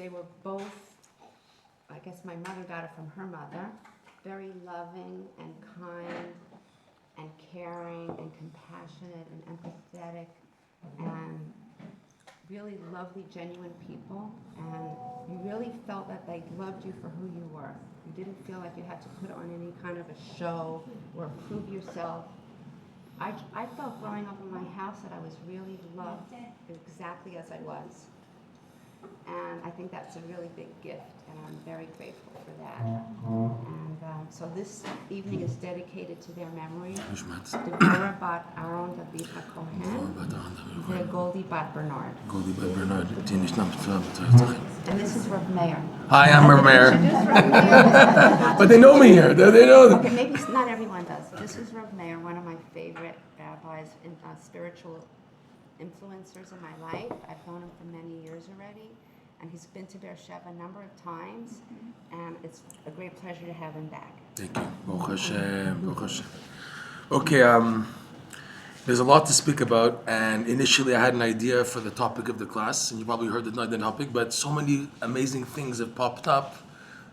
they were both, I guess my mother got it from her mother, very loving and kind and caring and compassionate and empathetic and really lovely, genuine people. And you really felt that they loved you for who you were. You didn't feel like you had to put on any kind of a show or prove yourself. I felt growing up in my house that I was really loved exactly as I was. And I think that's a really big gift, and I'm very grateful for that. And so this evening is dedicated to their memory. Deborah bat Aaron David HaKohen, Goldie bat Bernard. And this is Rav Meir. Hi, I'm Rav Meir. But they know me here. They know them. Okay, maybe not everyone does. This is Rav Meir, one of my favorite rabbis and spiritual influencers in my life. I've known him for many years already, and he's been to Beersheba a number of times, and it's a great pleasure to have him back. Thank you. Baruch Hashem. Baruch Hashem. Okay, there's a lot to speak about, and initially I had an idea for the topic of the class, and you probably heard the topic, but so many amazing things have popped up,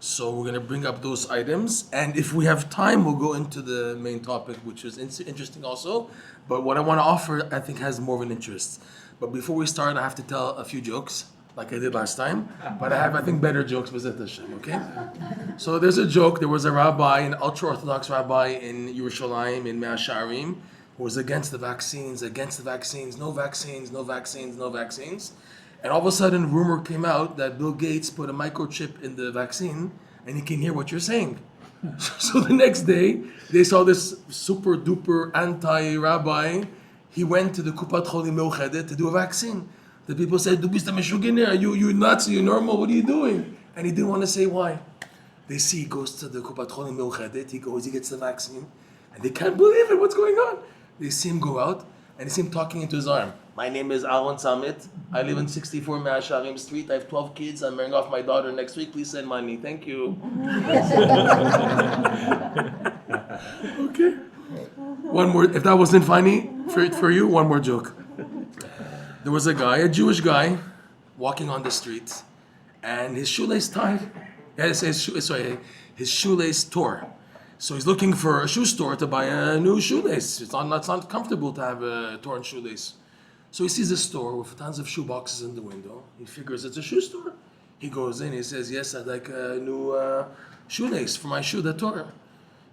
so we're going to bring up those items, and if we have time, we'll go into the main topic, which is interesting also, but what I want to offer, I think, has more of an interest. But before we start, I have to tell a few jokes, like I did last time, but I have, I think, better jokes, B'ezrat Hashem, okay? So there's a joke. There was a rabbi, an ultra-Orthodox rabbi in Yerushalayim, in Mea Sha'arim, who was against the vaccines, no vaccines, no vaccines, no vaccines. And all of a sudden, a rumor came out that Bill Gates put a microchip in the vaccine, and he can hear what you're saying. So the next day, they saw this super-duper anti-rabbi. He went to the Likutey Moharan to do a vaccine. The people said, "Du bist a Meshuggah, you nuts, you normal, what are you doing?" And he didn't want to say why. They see he goes to the Likutey Moharan, he gets the vaccine, and they can't believe it, what's going on? They see him go out, and they see him talking into his arm. "My name is Aaron Samit. I live in 64 Mea Sha'arim Street. I have 12 kids. I'm marrying off my daughter next week. Please send money. Thank you." Okay. One more. If that wasn't funny for you, one more joke. There was a guy, a Jewish guy, walking on the street, and his shoelace tied. His shoelace tore. So he's looking for a shoe store to buy a new shoelace. It's not comfortable to have a torn shoelace. So he sees a store with tons of shoe boxes in the window. He figures it's a shoe store. He goes in, he says, "Yes, I'd like a new shoelace for my shoe that tore."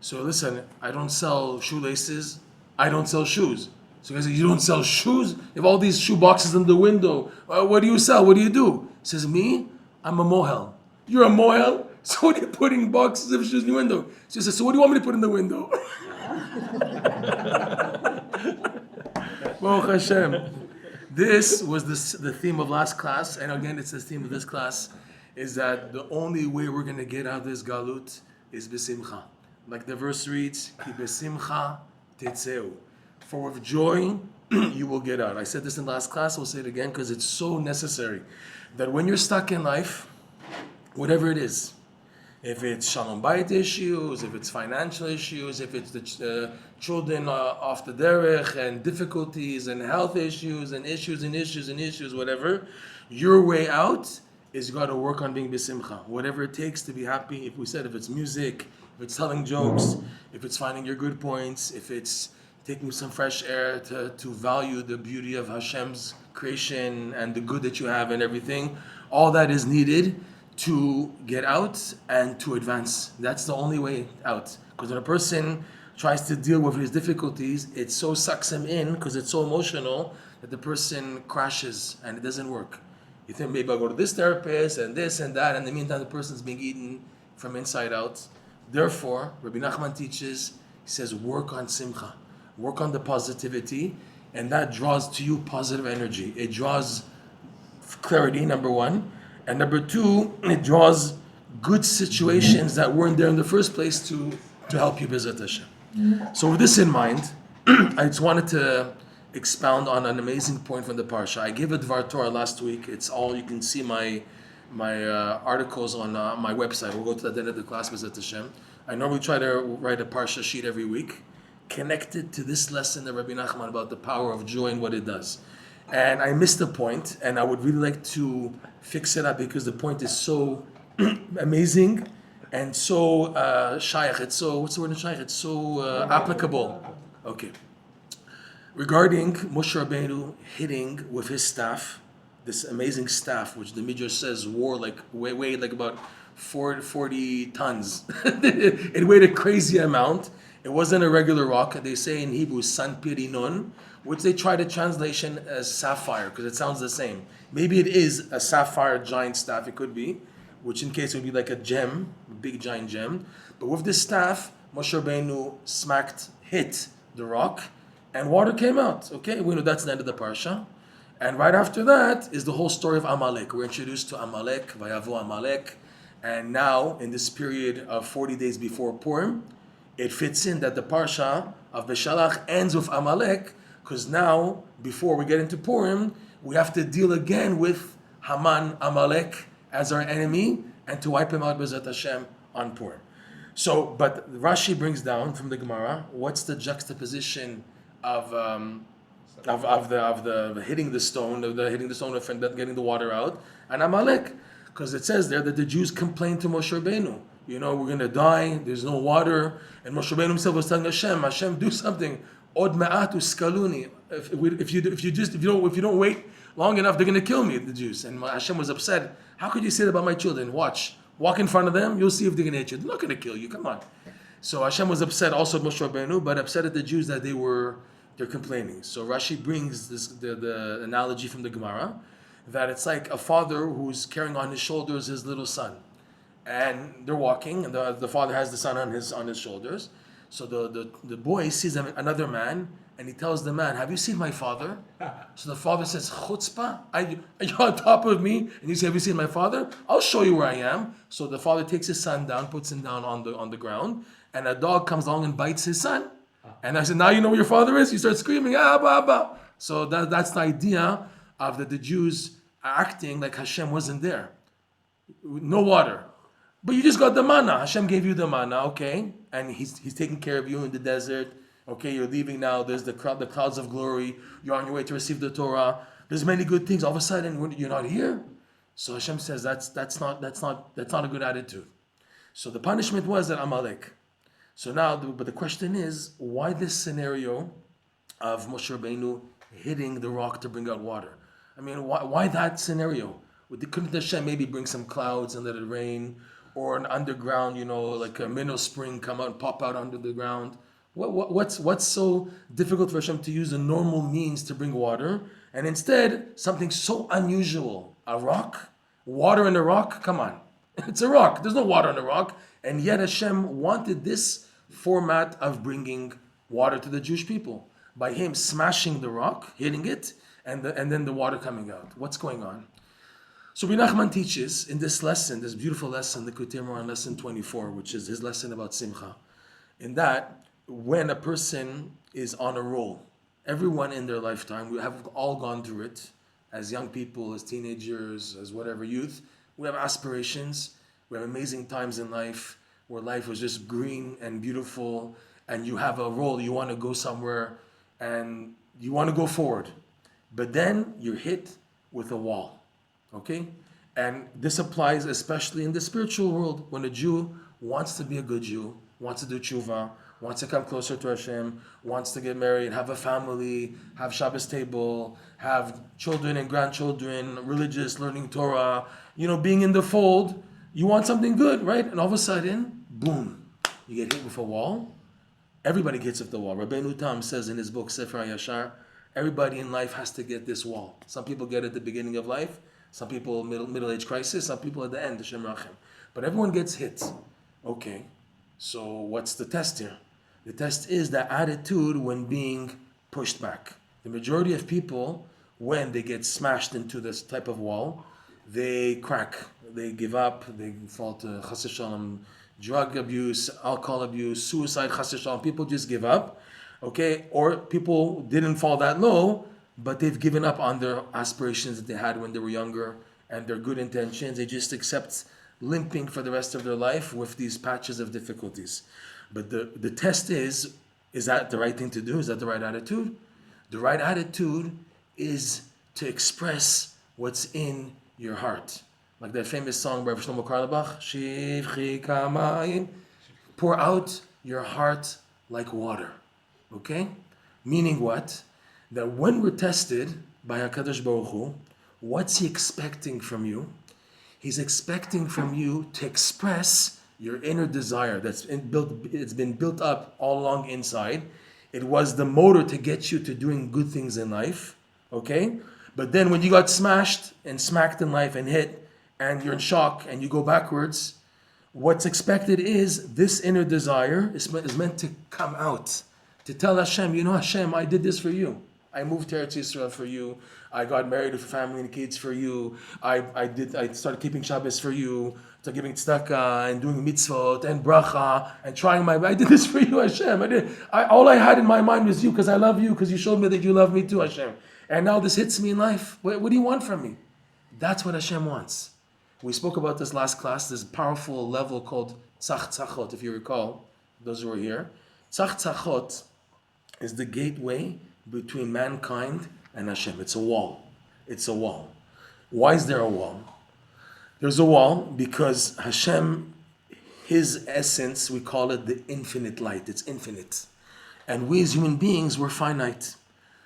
So listen, I don't sell shoelaces, I don't sell shoes. So he says, "You don't sell shoes? You have all these shoe boxes in the window. What do you sell? What do you do?" He says, "Me? I'm a mohel." "You're a mohel? So what are you putting boxes of shoes in the window?" She says, "So what do you want me to put in the window?" Baruch Hashem. This was the theme of last class, and again, it's the theme of this class, is that the only way we're going to get out of this galut is b'simcha. Like the verse reads, Ki b'simcha tetzeu. For with joy, you will get out. I said this in last class, I'll say it again, because it's so necessary. That when you're stuck in life, whatever it is, if it's shalom bayit issues, if it's financial issues, if it's the children off the derech and difficulties and health issues and issues, whatever, your way out is you got to work on being b'simcha. Whatever it takes to be happy. If we said, if it's music, if it's telling jokes, if it's finding your good points, if it's taking some fresh air to value the beauty of Hashem's creation and the good that you have and everything, all that is needed to get out and to advance. That's the only way out. Because when a person tries to deal with his difficulties, it so sucks him in because it's so emotional that the person crashes and it doesn't work. You think, maybe I'll go to this therapist and this and that, and in the meantime the person's being eaten from inside out. Therefore, Rabbi Nachman teaches, he says, work on simcha. Work on the positivity, and that draws to you positive energy. It draws clarity, number one. And number two, it draws good situations that weren't there in the first place to help you, B'ezrat Hashem. So with this in mind, I just wanted to expound on an amazing point from the Parsha. I gave a Dvar Torah last week. It's all, you can see my articles on my website. We'll go to the end of the class, B'ezrat Hashem. I normally try to write a Parsha sheet every week, connected to this lesson of Rabbi Nachman about the power of joy and what it does. And I missed the point, and I would really like to fix it up because the point is so amazing and so shaykh. It's so, what's the word in shaykh? It's so applicable. Okay. Regarding Moshe Rabbeinu hitting with his staff, this amazing staff, which the Midrash says weighed like about 40 tons. It weighed a crazy amount. It wasn't a regular rock. They say in Hebrew, san pirinon, which they try to translation as sapphire because it sounds the same. Maybe it is a sapphire giant staff. It could be, which in case it would be like a gem, a big giant gem. But with this staff, Moshe Rabbeinu hit the rock, and water came out. Okay, we know that's the end of the parsha. And right after that is the whole story of Amalek. We're introduced to Amalek, Vayavu Amalek. And now, in this period of 40 days before Purim, it fits in that the parsha of Beshalach ends with Amalek, because now, before we get into Purim, we have to deal again with Haman, Amalek, as our enemy, and to wipe him out, B'ezrat Hashem, on Purim. So, but Rashi brings down from the Gemara, what's the juxtaposition of the hitting the stone of getting the water out, and Amalek, because it says there that the Jews complained to Moshe Rabbeinu. You know, we're gonna die. There's no water, and Moshe Rabbeinu himself was telling Hashem, do something. Od me'atu skaluni. If you don't wait long enough, they're gonna kill me, the Jews. And Hashem was upset. How could you say that about my children? Walk in front of them. You'll see if they're gonna hit you. They're not gonna kill you. Come on. So Hashem was upset also at Moshe Rabbeinu, but upset at the Jews that they're complaining. So Rashi brings the analogy from the Gemara that it's like a father who's carrying on his shoulders his little son, and they're walking, and the father has the son on his shoulders. So the boy sees another man, and he tells the man, "Have you seen my father?" So the father says, "Chutzpah, are you on top of me?" And he says, "Have you seen my father? I'll show you where I am." So the father takes his son down, puts him down on the ground, and a dog comes along and bites his son. And I said, "Now you know where your father is?" You start screaming, "Abba, Abba." So that's the idea of the Jews acting like Hashem wasn't there. No water. But you just got the manna. Hashem gave you the manna, okay? And he's taking care of you in the desert. Okay, you're leaving now. There's the clouds of glory. You're on your way to receive the Torah. There's many good things. All of a sudden, you're not here. So Hashem says that's not a good attitude. So the punishment was at Amalek. So now, but the question is, why this scenario of Moshe Rabbeinu hitting the rock to bring out water? I mean, why that scenario? Couldn't Hashem maybe bring some clouds and let it rain? Or an underground, like a minnow spring come out and pop out under the ground? What's so difficult for Hashem to use the normal means to bring water? And instead, something so unusual, a rock? Water in a rock? Come on. It's a rock. There's no water in a rock. And yet Hashem wanted this format of bringing water to the Jewish people by him smashing the rock, hitting it, and then the water coming out. What's going on? So Rabbi Nachman teaches in this lesson, this beautiful lesson, the Likutey Moharan lesson 24, which is his lesson about Simcha, in that when a person is on a roll, everyone in their lifetime, we have all gone through it, as young people, as teenagers, as whatever youth, we have aspirations, we have amazing times in life, where life was just green and beautiful, and you have a role, you want to go somewhere, and you want to go forward. But then you're hit with a wall, okay? And this applies especially in the spiritual world, when a Jew wants to be a good Jew, wants to do tshuva, wants to come closer to Hashem, wants to get married, have a family, have Shabbos table, have children and grandchildren, religious, learning Torah, being in the fold. You want something good, right? And all of a sudden, boom, you get hit with a wall. Everybody gets hit with the wall. Rabbeinu Tam says in his book, Sefer HaYashar, everybody in life has to get this wall. Some people get it at the beginning of life, some people middle-age crisis, some people at the end, Hashem Rachem. But everyone gets hit. Okay, so what's the test here? The test is the attitude when being pushed back. The majority of people, when they get smashed into this type of wall, they crack, they give up, they fall to chas v'shalom, drug abuse, alcohol abuse, suicide, chas v'shalom. People just give up, okay? Or people didn't fall that low, but they've given up on their aspirations that they had when they were younger and their good intentions. They just accept limping for the rest of their life with these patches of difficulties. But the test is that the right thing to do? Is that the right attitude? The right attitude is to express what's in your heart. Like that famous song by Shlomo Carlebach, Shivchi Kamayim, pour out your heart like water. Okay? Meaning what? That when we're tested by HaKadosh Baruch Hu, what's he expecting from you? He's expecting from you to express your inner desire it's been built up all along inside. It was the motor to get you to doing good things in life, okay? But then when you got smashed and smacked in life and hit, and you're in shock and you go backwards, what's expected is this inner desire is meant to come out, to tell Hashem, Hashem, I did this for you. I moved to Eretz Yisrael for you. I got married with a family and kids for you. I started keeping Shabbos for you, to giving tzedakah and doing mitzvot and bracha and trying I did this for you, Hashem. All I had in my mind was you, because I love you, because you showed me that you love me too, Hashem. And now this hits me in life. What do you want from me? That's what Hashem wants. We spoke about this last class, this powerful level called tzach tzachot, if you recall, those who were here. Tzach tzachot is the gateway between mankind and Hashem. It's a wall. It's a wall. Why is there a wall? There's a wall because Hashem, his essence, we call it the infinite light. It's infinite. And we as human beings, we're finite.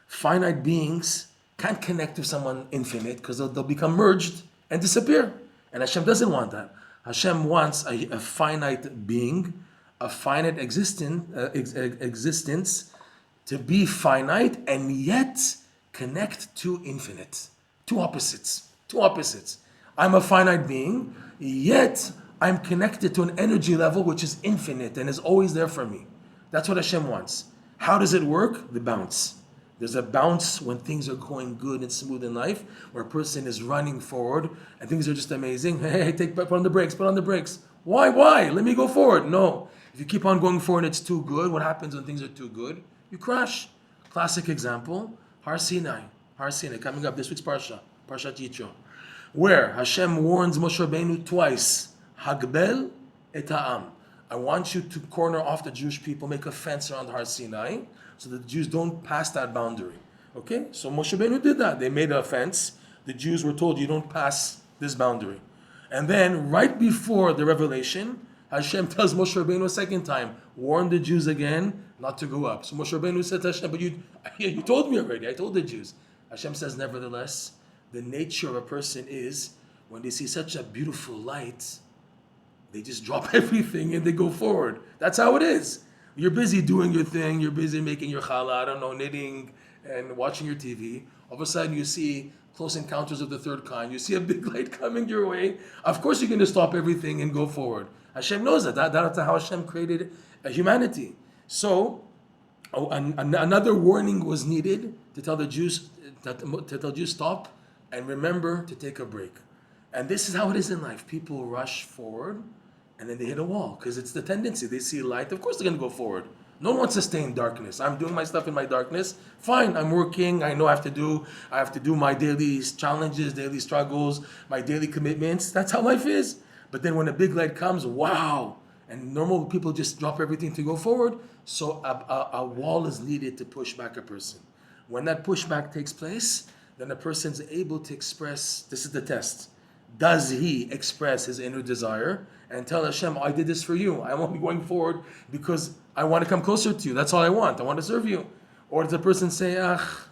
Finite beings can't connect to someone infinite because they'll become merged and disappear. And Hashem doesn't want that. Hashem wants a finite being, a finite existence to be finite and yet connect to infinite. Two opposites. I'm a finite being, yet I'm connected to an energy level which is infinite and is always there for me. That's what Hashem wants. How does it work? The bounce. There's a bounce when things are going good and smooth in life, where a person is running forward and things are just amazing. Hey, put on the brakes. Why? Let me go forward. No. If you keep on going forward and it's too good, what happens when things are too good? You crash. Classic example, Har Sinai, coming up this week's Parshat Yitro, where Hashem warns Moshe Rabbeinu twice, Hagbel et ha'am. I want you to corner off the Jewish people, make a fence around Har Sinai, so that the Jews don't pass that boundary. Okay? So Moshe Rabbeinu did that. They made a fence. The Jews were told, you don't pass this boundary. And then, right before the revelation, Hashem tells Moshe Rabbeinu a second time, warn the Jews again not to go up. So Moshe Rabbeinu said to Hashem, but you told me already. I told the Jews. Hashem says, nevertheless, the nature of a person is, when they see such a beautiful light, they just drop everything and they go forward. That's how it is. You're busy doing your thing. You're busy making your challah, knitting and watching your TV. All of a sudden you see Close Encounters of the Third Kind. You see a big light coming your way. Of course you're going to stop everything and go forward. Hashem knows that. That's how Hashem created humanity. So another warning was needed to tell the Jews stop and remember to take a break. And this is how it is in life. People rush forward and then they hit a wall because it's the tendency. They see light. Of course they're going to go forward. No one wants to stay in darkness. I'm doing my stuff in my darkness. Fine, I'm working. I know I have to do my daily challenges, daily struggles, my daily commitments. That's how life is. But then when a big light comes, wow. And normal people just drop everything to go forward. So a wall is needed to push back a person. When that pushback takes place, then a person's able to express, this is the test. Does he express his inner desire and tell Hashem, I did this for you. I'm only going forward because I want to come closer to you. That's all I want. I want to serve you. Or does the person say,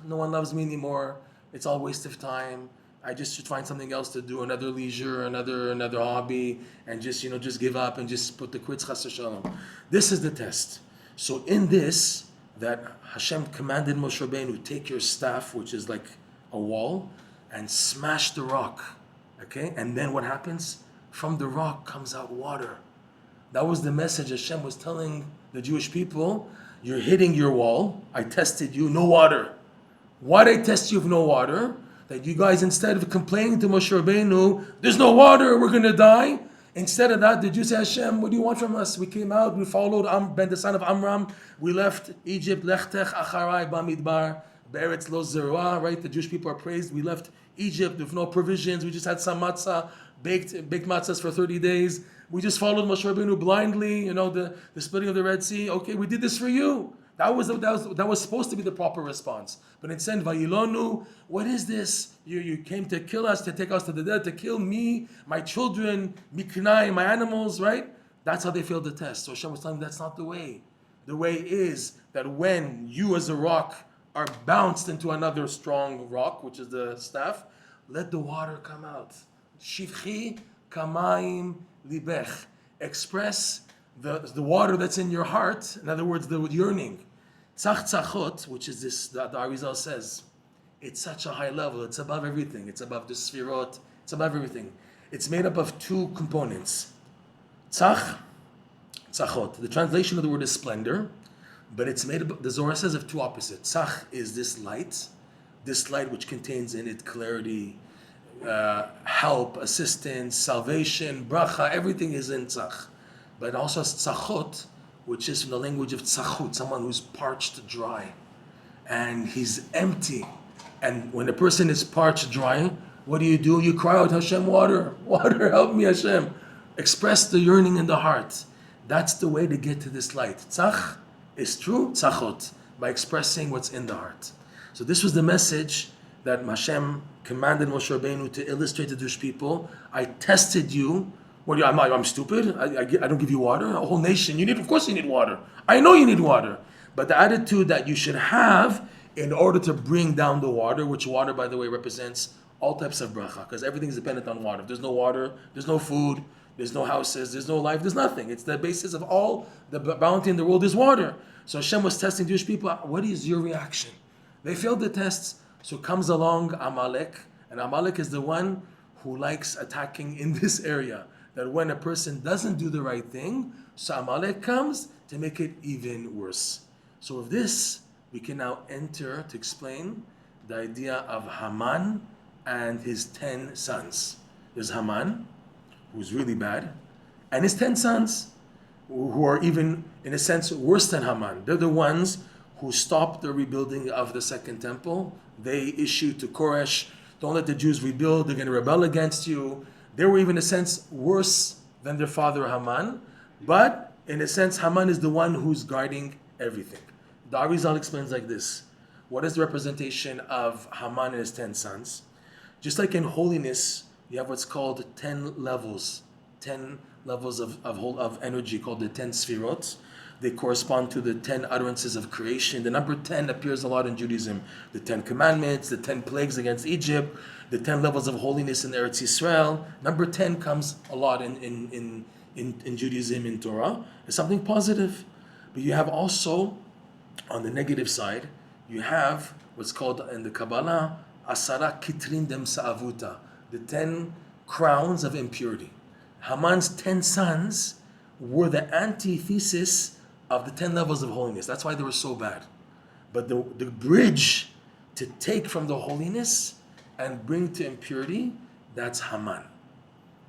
no one loves me anymore. It's all waste of time. I just should find something else to do, another leisure, another hobby, and just give up and just put the quits, chas v'shalom. This is the test. So in this, that Hashem commanded Moshe Rabbeinu, take your staff, which is like a wall, and smash the rock. Okay? And then what happens? From the rock comes out water. That was the message Hashem was telling the Jewish people. You're hitting your wall. I tested you. No water. Why did I test you with no water? That you guys, instead of complaining to Moshe Rabbeinu, there's no water, we're going to die. Instead of that, did you say, Hashem, what do you want from us? We came out, we followed Ben, the son of Amram. We left Egypt. Lechtech acharai bamidbar, be'eretz lo zerua, right? The Jewish people are praised. We left Egypt with no provisions. We just had some matzah, baked matzahs for 30 days. We just followed Moshe Rabbeinu blindly, the splitting of the Red Sea. Okay, we did this for you. That was supposed to be the proper response. But instead, Vayilonu, what is this? You came to kill us, to take us to the dead, to kill me, my children, Miknai, my animals, right? That's how they failed the test. So Hashem was telling them that's not the way. The way is that when you as a rock are bounced into another strong rock, which is the staff, let the water come out. Shivchi kamayim libech. Express the water that's in your heart. In other words, the yearning. Tzach tzachot, which is this, the Arizal says, it's such a high level. It's above everything. It's above the sfirot. It's above everything. It's made up of two components. Tzach, tzachot. The translation of the word is splendor, but it's made up, the Zohar says, of two opposites. Tzach is this light which contains in it clarity, help, assistance, salvation, bracha, everything is in tzach. But also tzachot, which is from the language of tzachut, someone who's parched dry. And he's empty. And when a person is parched dry, what do? You cry out, Hashem, water, water, help me, Hashem. Express the yearning in the heart. That's the way to get to this light. Tzach is true tzachot, by expressing what's in the heart. So this was the message that Hashem commanded Moshe Rabbeinu to illustrate to the Jewish people. I tested you. What? I'm stupid? I don't give you water? A whole nation, of course you need water. I know you need water. But the attitude that you should have in order to bring down the water, which water, by the way, represents all types of bracha, because everything is dependent on water. If there's no water, there's no food, there's no houses, there's no life, there's nothing. It's the basis of all the bounty in the world is water. So Hashem was testing Jewish people. What is your reaction? They failed the tests. So comes along Amalek, and Amalek is the one who likes attacking in this area. That when a person doesn't do the right thing, so Amalek comes to make it even worse. So with this, we can now enter to explain the idea of Haman and his 10 sons. There's Haman, who's really bad, and his 10 sons, who are even, in a sense, worse than Haman. They're the ones who stopped the rebuilding of the second temple. They issued to Koresh, don't let the Jews rebuild, they're going to rebel against you. They were even, in a sense, worse than their father Haman. But, in a sense, Haman is the one who's guarding everything. The Arizal explains like this. What is the representation of Haman and his 10 sons? Just like in holiness, you have what's called 10 levels. 10 levels of energy called the 10 sfirot. They correspond to the 10 utterances of creation. The number 10 appears a lot in Judaism. The 10 commandments, the 10 plagues against Egypt, the 10 levels of holiness in Eretz Yisrael. Number 10 comes a lot in Judaism, in Torah. It's something positive. But you have also, on the negative side, you have what's called in the Kabbalah, Asara Kitrin Dem Sa'avuta, the 10 crowns of impurity. Haman's 10 sons were the antithesis of the 10 levels of holiness. That's why they were so bad. But the bridge to take from the holiness and bring to impurity, that's Haman.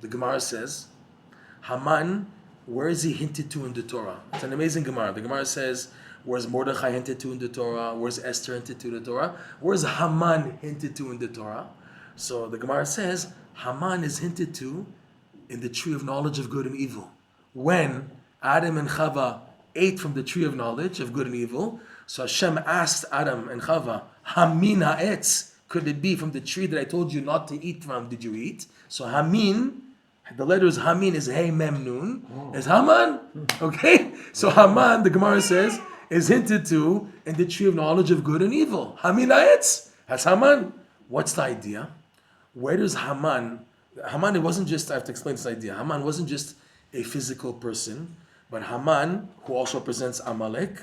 The Gemara says, Haman, where is he hinted to in the Torah? It's an amazing Gemara. The Gemara says, where's Mordechai hinted to in the Torah? Where's Esther hinted to in the Torah? Where's Haman hinted to in the Torah? So the Gemara says, Haman is hinted to in the tree of knowledge of good and evil. When Adam and Chava ate from the tree of knowledge of good and evil, so Hashem asked Adam and Chava, Hamin ha'etz, could it be from the tree that I told you not to eat from, did you eat? So Hamin, the letters Hamin is Hey Mem Nun, is Haman, okay? So Haman, the Gemara says, is hinted to in the tree of knowledge of good and evil. Hamin ha'etz, that's Haman. What's the idea? Where does Haman, it wasn't just, I have to explain this idea, Haman wasn't just a physical person, but Haman, who also represents Amalek,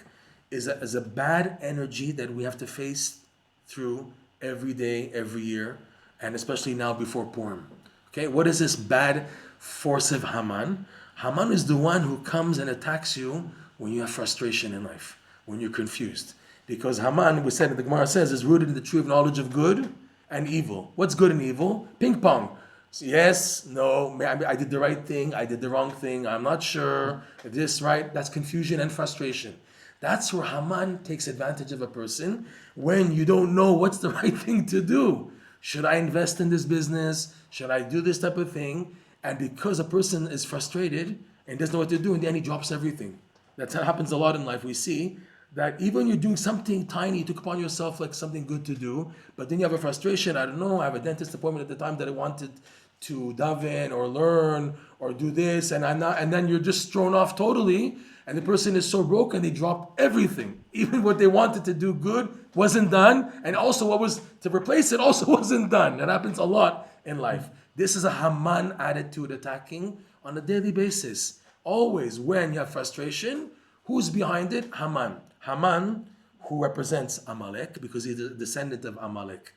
is a bad energy that we have to face through every day, every year, and especially now before Purim. Okay, what is this bad force of Haman? Haman is the one who comes and attacks you when you have frustration in life, when you're confused. Because Haman, we said, the Gemara says, is rooted in the tree of knowledge of good and evil. What's good and evil? Ping pong. Yes, no, I did the right thing, I did the wrong thing, I'm not sure, this, right? That's confusion and frustration. That's where Haman takes advantage of a person when you don't know what's the right thing to do. Should I invest in this business? Should I do this type of thing? And because a person is frustrated and doesn't know what to do, in the end he drops everything. That happens a lot in life. We see that even when you're doing something tiny, you took upon yourself like something good to do, but then you have a frustration. I don't know, I have a dentist appointment at the time that I wanted to daven or learn or do this, and I'm not, and then you're just thrown off totally, and the person is so broken they drop everything. Even what they wanted to do good wasn't done, and also what was to replace it also wasn't done. That happens a lot in life. This is a Haman attitude attacking on a daily basis. Always when you have frustration, who's behind it? Haman. Haman, who represents Amalek, because he's a descendant of Amalek.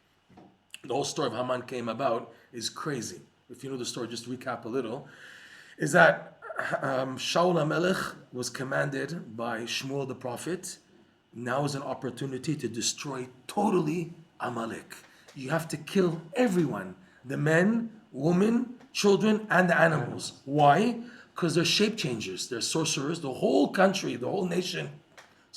The whole story of Haman came about is crazy. If you know the story, just to recap a little, is that Shaul HaMelech was commanded by Shmuel the prophet, now is an opportunity to destroy totally Amalek. You have to kill everyone, the men, women, children, and the animals. Why? Because they're shape changers, they're sorcerers, the whole country, the whole nation,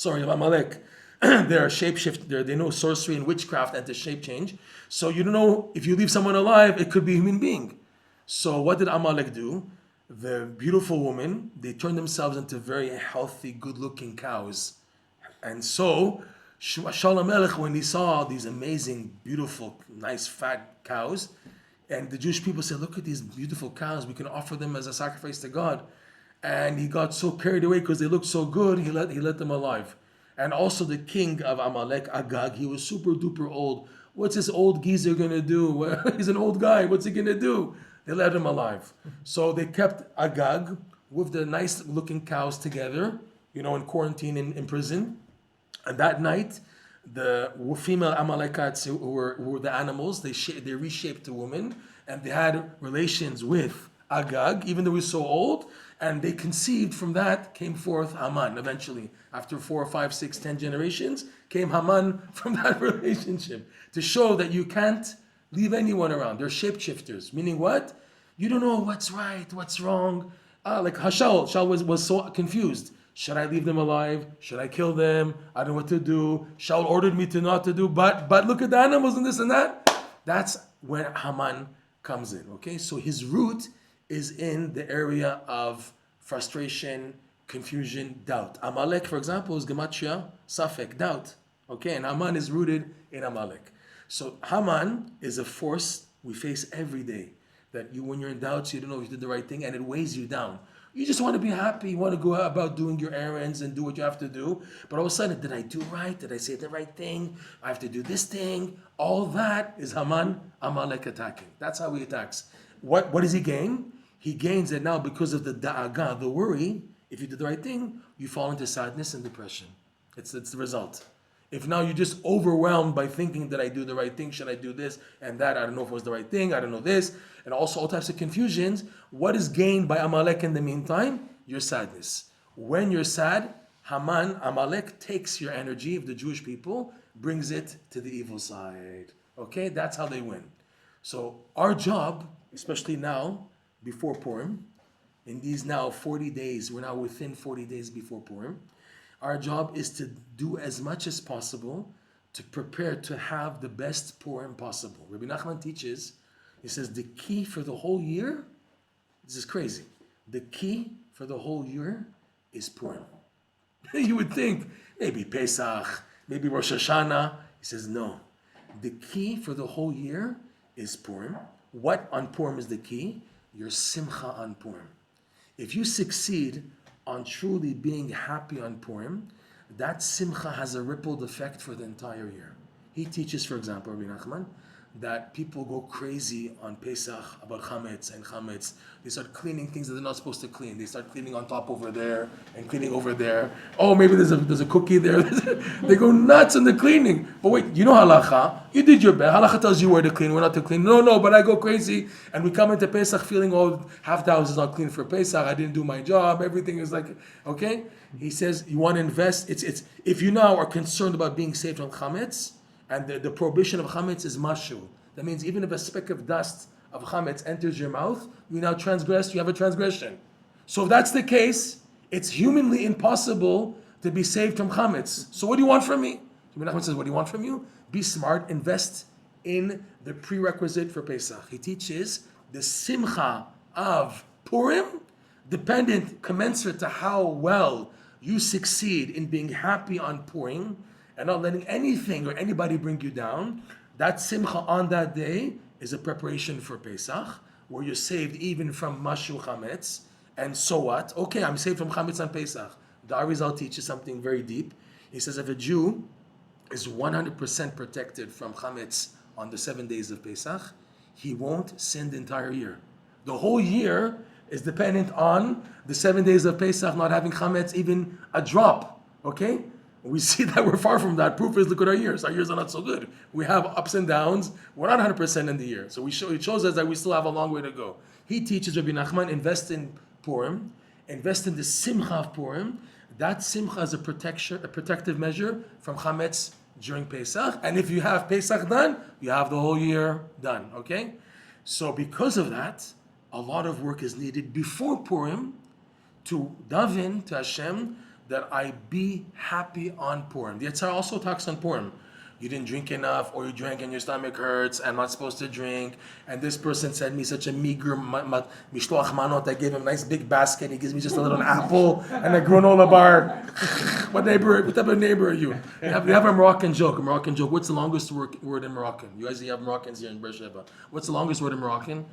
of Amalek, they're shapeshift, they know sorcery and witchcraft and to shape change. So you don't know if you leave someone alive, it could be a human being. So what did Amalek do? The beautiful women, they turned themselves into very healthy, good-looking cows. And so Shaul HaMelech, when he saw these amazing, beautiful, nice, fat cows, and the Jewish people said, look at these beautiful cows, we can offer them as a sacrifice to God. And he got so carried away because they looked so good, he let them alive. And also the king of Amalek, Agag, he was super duper old. What's this old geezer gonna do? He's an old guy, what's he gonna do? They let him alive. So they kept Agag with the nice looking cows together, in quarantine in prison. And that night, the female Amalekites who were the animals, they reshaped the woman, and they had relations with Agag, even though he was so old, and they conceived. From that came forth Haman. Eventually, after 4, 5, 6, 10 generations, came Haman from that relationship, to show that you can't leave anyone around. They're shapeshifters, meaning what? You don't know what's right, what's wrong. Like Shaul was so confused. Should I leave them alive? Should I kill them? I don't know what to do. Shaul ordered me to not to do, but look at the animals and this and that. That's where Haman comes in, okay? So his root is in the area of frustration, confusion, doubt. Amalek, for example, is Gematria, Safek, doubt, okay? And Haman is rooted in Amalek. So Haman is a force we face every day, that when you're in doubts, you don't know if you did the right thing, and it weighs you down. You just want to be happy. You want to go about doing your errands and do what you have to do. But all of a sudden, did I do right? Did I say the right thing? I have to do this thing. All that is Haman, Amalek attacking. That's how he attacks. What does he gain? He gains that now because of the da'aga, the worry. If you did the right thing, you fall into sadness and depression. It's the result. If now you're just overwhelmed by thinking that I do the right thing, should I do this and that? I don't know if it was the right thing. I don't know this. And also all types of confusions. What is gained by Amalek in the meantime? Your sadness. When you're sad, Haman, Amalek, takes your energy of the Jewish people, brings it to the evil side. Okay? That's how they win. So our job, especially now, before Purim, in these now 40 days, we're now within 40 days before Purim, our job is to do as much as possible to prepare to have the best Purim possible. Rabbi Nachman teaches, he says, the key for the whole year, this is crazy, the key for the whole year is Purim. You would think, maybe Pesach, maybe Rosh Hashanah. He says, no. The key for the whole year is Purim. What on Purim is the key? Your simcha on Purim. If you succeed on truly being happy on Purim, that simcha has a rippled effect for the entire year. He teaches, for example, Rabbi Nachman, that people go crazy on Pesach about chametz and chametz. They start cleaning things that they're not supposed to clean. They start cleaning on top over there and cleaning over there. Oh, maybe there's a cookie there. They go nuts in the cleaning. But wait, you know halacha. You did your best. Halacha tells you where to clean, where not to clean. No, but I go crazy. And we come into Pesach feeling, half the house is not clean for Pesach. I didn't do my job. Everything is like, okay? He says, you want to invest. It's if you now are concerned about being saved from chametz, and the prohibition of chametz is mashu. That means even if a speck of dust of chametz enters your mouth, you now transgress, you have a transgression. So if that's the case, it's humanly impossible to be saved from chametz. So what do you want from me? Rabbi Nachman says, what do you want from you? Be smart, invest in the prerequisite for Pesach. He teaches the simcha of Purim, dependent, commensurate to how well you succeed in being happy on Purim and not letting anything or anybody bring you down, that simcha on that day is a preparation for Pesach, where you're saved even from mashu chametz. And so what? Okay, I'm saved from chametz on Pesach. The Arizal teaches something very deep. He says if a Jew is 100% protected from chametz on the 7 days of Pesach, he won't sin the entire year. The whole year is dependent on the 7 days of Pesach not having chametz even a drop. Okay? We see that we're far from that. Proof is, look at our years. Our years are not so good. We have ups and downs. We're not 100% in the year. So it shows us that we still have a long way to go. He teaches Rabbi Nachman, invest in Purim, invest in the simcha of Purim. That simcha is a protective measure from chametz during Pesach. And if you have Pesach done, you have the whole year done. Okay? So because of that, a lot of work is needed before Purim to daven to Hashem that I be happy on Purim. The Yetzirah also talks on Purim. You didn't drink enough, or you drank and your stomach hurts, I'm not supposed to drink, and this person sent me such a meager mishloach manot, I gave him a nice big basket, he gives me just a little apple and a granola bar. What type of neighbor are you? You have a Moroccan joke. What's the longest word in Moroccan? You guys have Moroccans here in Beersheba. What's the longest word in Moroccan?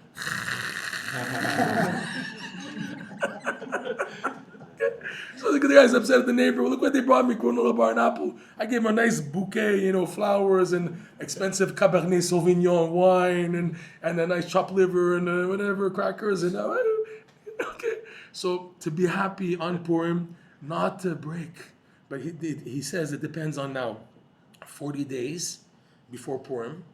So the guy's upset at the neighbor. Well, look what they brought me, granola bar and apple. I gave him a nice bouquet, flowers and expensive Cabernet Sauvignon wine and a nice chopped liver and whatever, crackers and okay. So to be happy on Purim, not to break. But he says it depends on now. 40 days before Purim,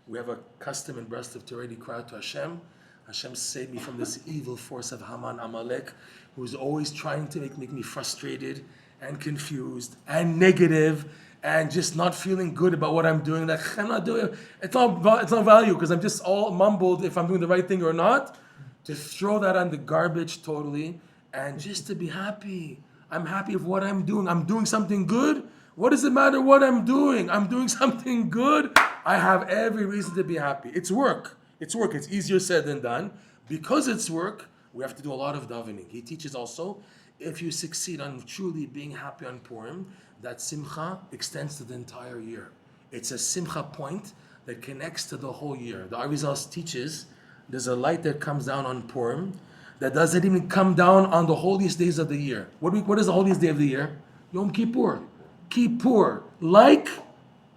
we have a custom in Breslov Therapy, cry out to Hashem. Hashem, save me from this evil force of Haman, Amalek, who's always trying to make me frustrated and confused and negative and just not feeling good about what I'm doing. Like, I'm not doing it. It's not value because I'm just all mumbled if I'm doing the right thing or not. To throw that on the garbage totally and just to be happy. I'm happy with what I'm doing. I'm doing something good. What does it matter what I'm doing? I'm doing something good. I have every reason to be happy. It's work. It's easier said than done. Because it's work, we have to do a lot of davening. He teaches also, if you succeed on truly being happy on Purim, that simcha extends to the entire year. It's a simcha point that connects to the whole year. The Arizal teaches there's a light that comes down on Purim that doesn't even come down on the holiest days of the year. What is the holiest day of the year? Yom Kippur. Kippur. Like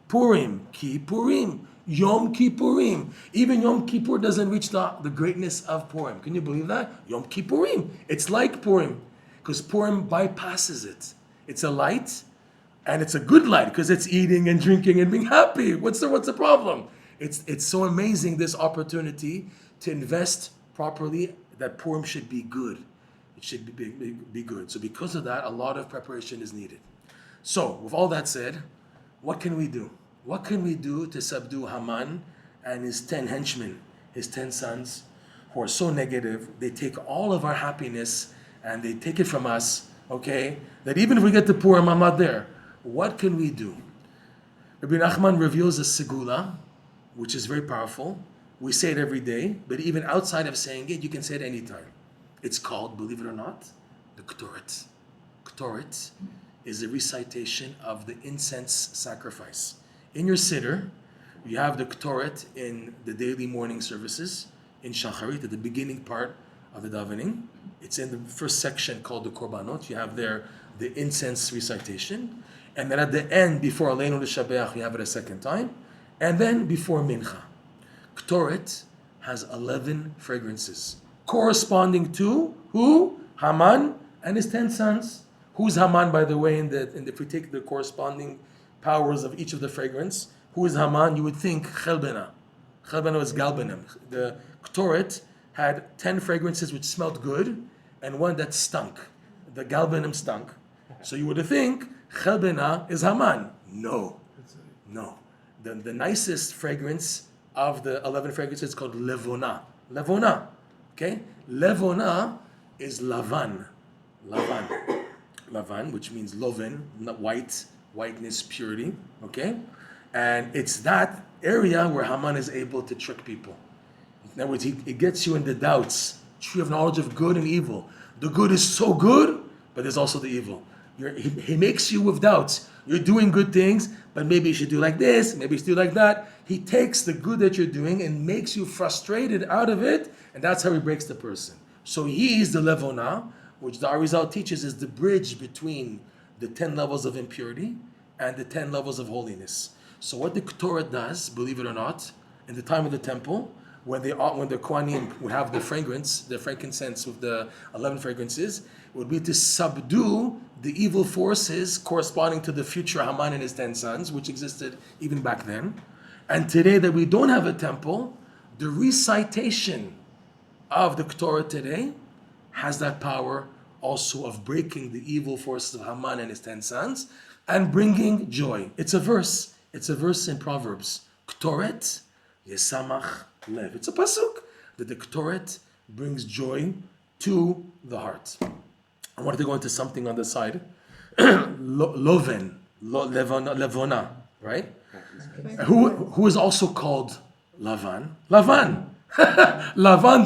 Purim. Kippurim. Yom Kippurim. Even Yom Kippur doesn't reach the greatness of Purim. Can you believe that? Yom Kippurim. It's like Purim. Because Purim bypasses it. It's a light, and it's a good light because it's eating and drinking and being happy. What's the problem? It's so amazing, this opportunity to invest properly, that Purim should be good. It should be good. So because of that, a lot of preparation is needed. So with all that said, what can we do? What can we do to subdue Haman and his 10 henchmen, his 10 sons, who are so negative? They take all of our happiness and they take it from us, okay? That even if we get to Purim, I'm not there. What can we do? Rabbi Nachman reveals a segula, which is very powerful. We say it every day, but even outside of saying it, you can say it anytime. It's called, believe it or not, the Ketoret. Ketoret is a recitation of the incense sacrifice. In your siddur, you have the Ketoret in the daily morning services, in Shacharit, at the beginning part of the davening. It's in the first section called the Korbanot. You have there the incense recitation. And then at the end, before Aleinu L'Shabeach, you have it a second time. And then before Mincha. Ketoret has 11 fragrances, corresponding to who? Haman and his 10 sons. Who's Haman, by the way, if we take the corresponding powers of each of the fragrance, who is Haman? You would think Chelbena. Chelbena was Galbanim. The Ketoret had 10 fragrances which smelled good, and one that stunk. The Galbanim stunk. So you would think Chelbena is Haman. No. The nicest fragrance of the 11 fragrances is called Levona. Levona. Okay? Levona is Lavan. Lavan, which means loven, not whiteness, purity. Okay? And it's that area where Haman is able to trick people. In other words, it gets you in the doubts. Tree of knowledge of good and evil. The good is so good, but there's also the evil. He makes you with doubts. You're doing good things, but maybe you should do like this, maybe you should do like that. He takes the good that you're doing and makes you frustrated out of it, and that's how he breaks the person. So he is the levona, which the Arizal teaches is the bridge between the 10 levels of impurity and the 10 levels of holiness. So what the Ketoret does, believe it or not, in the time of the temple, when the Kohanim would have the fragrance, the frankincense with the 11 fragrances, would be to subdue the evil forces corresponding to the future Haman and his 10 sons, which existed even back then. And today that we don't have a temple, the recitation of the Ketoret today has that power also of breaking the evil forces of Haman and his 10 sons and bringing joy. It's a verse in Proverbs. Ketoret yesamach lev. It's a pasuk that the Ketoret brings joy to the heart. I wanted to go into something on the side. Levona, right? Who is also called Lavan. Lavan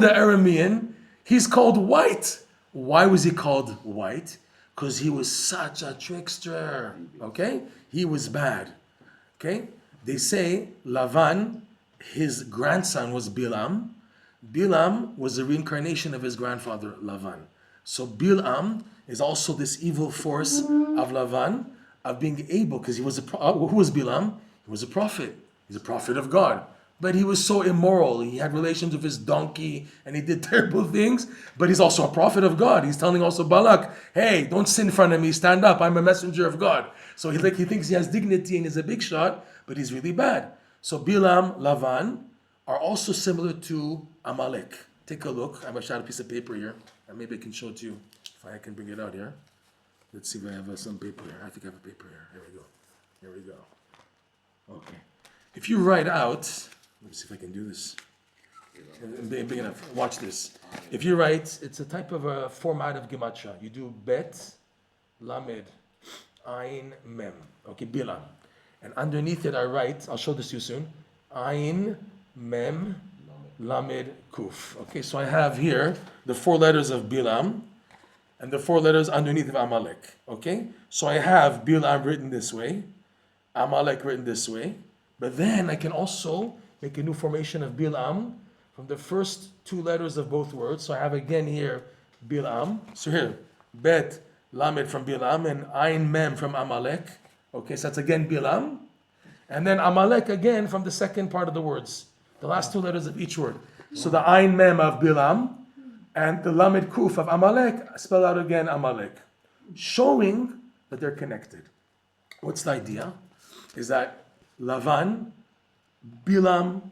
the Aramean, he's called white. Why was he called white? Because he was such a trickster. Okay? He was bad. Okay? They say Lavan, his grandson was Bilam. Bilam was a reincarnation of his grandfather Lavan. So Bilam is also this evil force of Lavan, of being able, because he was who was Bilam? He was a prophet. He's a prophet of God. But he was so immoral. He had relations with his donkey and he did terrible things. But he's also a prophet of God. He's telling also Balak, hey, don't sin in front of me, stand up. I'm a messenger of God. So he thinks he has dignity and is a big shot, but he's really bad. So Bilam, Lavan are also similar to Amalek. Take a look. I have a piece of paper here. And maybe I can show it to you if I can bring it out here. Let's see if I have some paper here. I think I have a paper here. Here we go. Okay. If you write out, let me see if I can do this. Big enough. Watch this. If you write, it's a type of a format of gematria. You do bet, lamed, ayin, mem. Okay, bilam. And underneath it I write, I'll show this to you soon, ayin, mem, lamed, kuf. Okay, so I have here the 4 letters of bilam and the 4 letters underneath of Amalek. Okay, so I have bilam written this way, Amalek written this way, but then I can also make a new formation of bilam from the first 2 letters of both words. So I have again here bilam. So here, bet, lamed from bilam and ayin, mem from Amalek. Okay, so that's again bilam. And then Amalek again from the second part of the words. The last 2 letters of each word. So the ayin, mem of bilam and the lamed kuf of Amalek spell out again Amalek. Showing that they're connected. What's the idea? Is that Lavan, Bilam,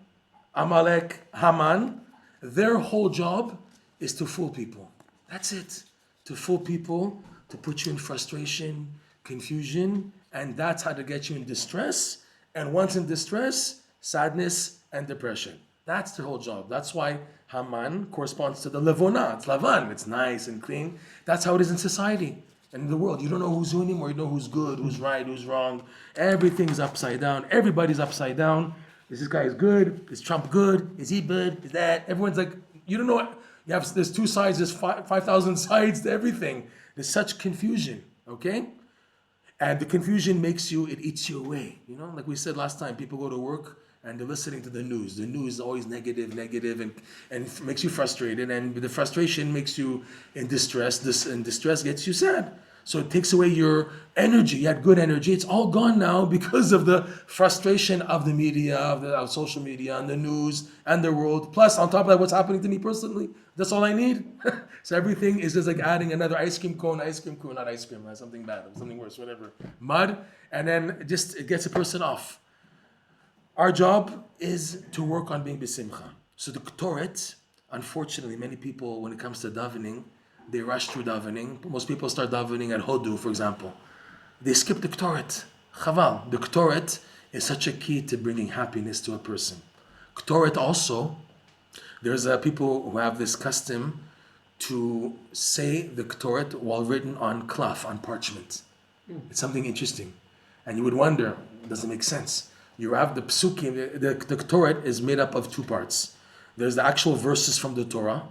Amalek, Haman, their whole job is to fool people. That's it. To fool people, to put you in frustration, confusion, and that's how to get you in distress. And once in distress, sadness and depression. That's their whole job. That's why Haman corresponds to the Levona. It's Lavan. It's nice and clean. That's how it is in society and in the world. You don't know who's who anymore. You know who's good, who's right, who's wrong. Everything's upside down. Everybody's upside down. Is this guy good? Is Trump good? Is he good? Is that? Everyone's like, you don't know what. There's 2 sides. There's 5,000 sides to everything. There's such confusion. Okay? And the confusion it eats you away. You know, like we said last time, people go to work and they're listening to the news. The news is always negative, and makes you frustrated. And the frustration makes you in distress. And distress gets you sad. So it takes away your energy. You had good energy. It's all gone now because of the frustration of the media, of social media, and the news, and the world. Plus, on top of that, what's happening to me personally. That's all I need. So everything is just like adding another ice cream cone, not ice cream, something bad, something worse, whatever. Mud, and then it gets a person off. Our job is to work on being besimcha. So the Ketoret, unfortunately, many people, when it comes to davening, they rush through davening. Most people start davening at Hodu, for example. They skip the Ketoret. Chaval. The Ketoret is such a key to bringing happiness to a person. Ketoret also, there's people who have this custom to say the Ketoret while written on cloth, on parchment. It's something interesting. And you would wonder, does it make sense? You have the psukim, the Ketoret is made up of 2 parts. There's the actual verses from the Torah,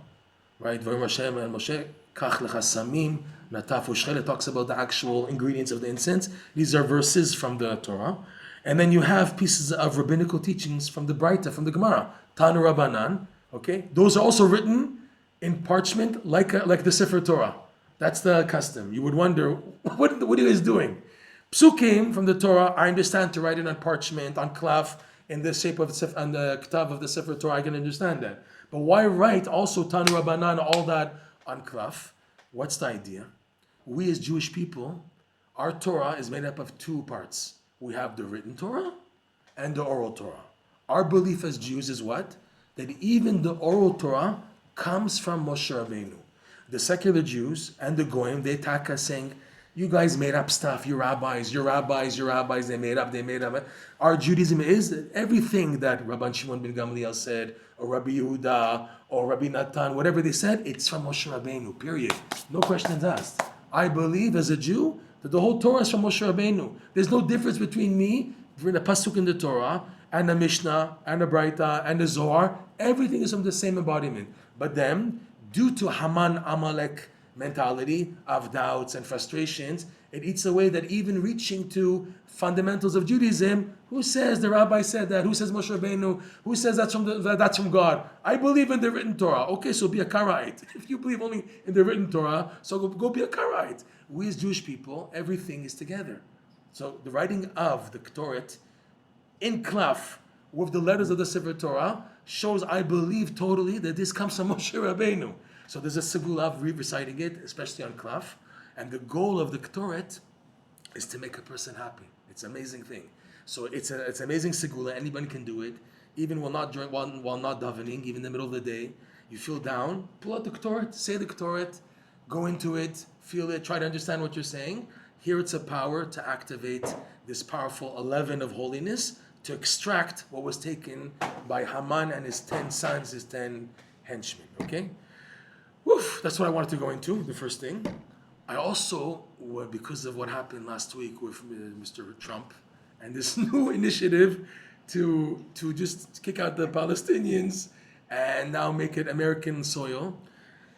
right? Vayom Hashem and Moshe Kach lecha samim, nataf u'shchel. It talks about the actual ingredients of the incense. These are verses from the Torah. And then you have pieces of rabbinical teachings from the Braita, from the Gemara. Tanu Rabbanan. Okay? Those are also written in parchment like the Sefer Torah. That's the custom. You would wonder, what are you guys doing? Psukim from the Torah, I understand to write it on parchment, on cloth, in the shape of on the ktav of the Sefer Torah, I can understand that. But why write also Tanu Rabbanan, all that on cloth? What's the idea? We as Jewish people, our Torah is made up of two parts. We have the written Torah and the oral Torah. Our belief as Jews is what? That even the oral Torah comes from Moshe Rabbeinu. The secular Jews and the Goyim, they attack us saying, you guys made up stuff, you rabbis, they made up. Our Judaism is that everything that Rabban Shimon ben Gamliel said, or Rabbi Yehuda, or Rabbi Natan, whatever they said, it's from Moshe Rabbeinu, period. No questions asked. I believe as a Jew that the whole Torah is from Moshe Rabbeinu. There's no difference between me, between the Pasuk in the Torah, and the Mishnah, and the Braita, and the Zohar. Everything is from the same embodiment. But then, due to Haman Amalek mentality of doubts and frustrations, it eats away that even reaching to fundamentals of Judaism. Who says the rabbi said that? Who says Moshe Rabbeinu? Who says that's from God? I believe in the written Torah. Okay, so be a Karaite. If you believe only in the written Torah, so go be a Karaite. We as Jewish people, everything is together. So the writing of the Ketoret in Klaf with the letters of the Sefer Torah shows I believe totally that this comes from Moshe Rabbeinu. So there's a segula of reciting it, especially on Klaf. And the goal of the Ketoret is to make a person happy. It's an amazing thing. So it's amazing segula. Anybody can do it, even while not davening, even in the middle of the day. You feel down, pull out the Ketoret, say the Ketoret, go into it, feel it, try to understand what you're saying. Here it's a power to activate this powerful 11 of holiness, to extract what was taken by Haman and his 10 sons, his 10 henchmen. Okay? Woof, that's what I wanted to go into, the first thing. I also, because of what happened last week with Mr. Trump and this new initiative to just kick out the Palestinians and now make it American soil,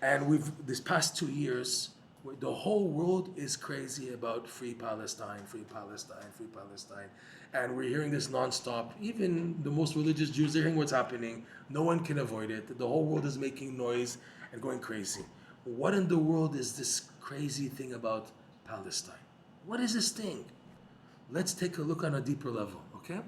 and this past 2 years, the whole world is crazy about free Palestine, and we're hearing this nonstop. Even the most religious Jews are hearing what's happening. No one can avoid it. The whole world is making noise and going crazy. What in the world is this crazy thing about Palestine? What is this thing? Let's take a look on a deeper level, okay?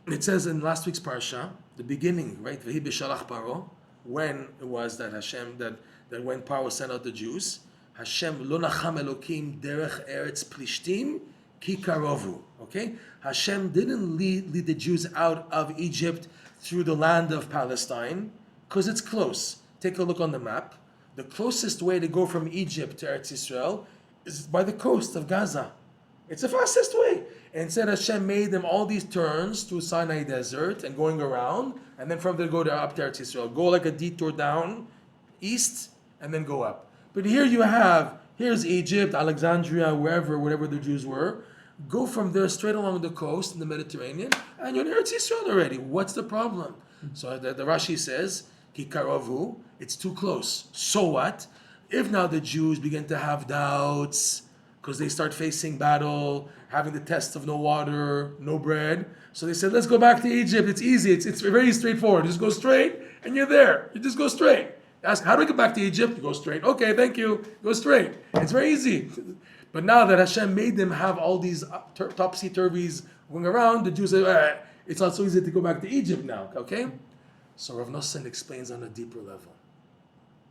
It says in last week's parsha, the beginning, right? V'hi b'shalach paro, when it was that Hashem, that when Paro sent out the Jews, Hashem lo nacham Elokim derech eretz plishtim ki karovu. Okay, Hashem didn't lead the Jews out of Egypt through the land of Palestine because it's close. Take a look on the map. The closest way to go from Egypt to Eretz Yisrael is by the coast of Gaza. It's the fastest way. And instead Hashem made them all these turns through Sinai Desert and going around, and then from there go up to Eretz Yisrael. Go like a detour down east and then go up. But here's Egypt, Alexandria, wherever the Jews were. Go from there straight along the coast in the Mediterranean, and you're in Eretz Yisrael already. What's the problem? So the Rashi says, Ki karovu, it's too close. So what? If now the Jews begin to have doubts, because they start facing battle, having the test of no water, no bread, so they said, let's go back to Egypt. It's easy. It's very straightforward. Just go straight, and you're there. You just go straight. Ask, how do I get back to Egypt? You go straight. Okay, thank you. Go straight. It's very easy. But now that Hashem made them have all these topsy-turvies going around, the Jews say, it's not so easy to go back to Egypt now, okay? So Rav Nosson explains on a deeper level.